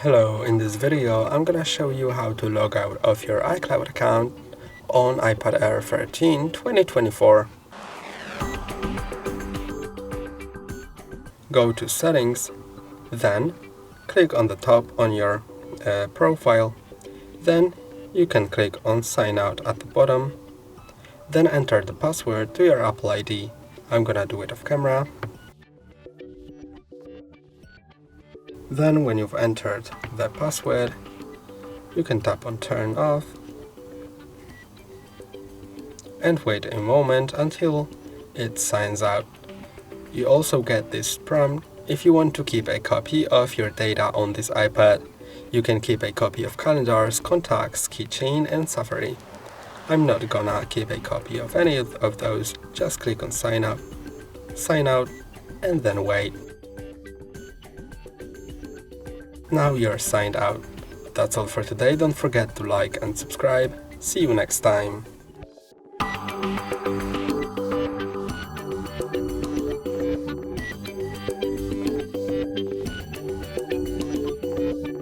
Hello, in this video I'm gonna show you how to log out of your iCloud account on iPad Air 13 2024. Go to Settings, then click on the top on your profile, then you can click on Sign Out at the bottom, then enter the password to your Apple ID. I'm gonna do it off camera. Then when you've entered the password, you can tap on Turn Off and wait a moment until it signs out. You also get this prompt: if you want to keep a copy of your data on this iPad, you can keep a copy of calendars, contacts, keychain and Safari. I'm not gonna keep a copy of any of those. Just click on Sign Up, Sign Out and then wait. Now you're signed out. That's all for today. Don't forget to like and subscribe. See you next time.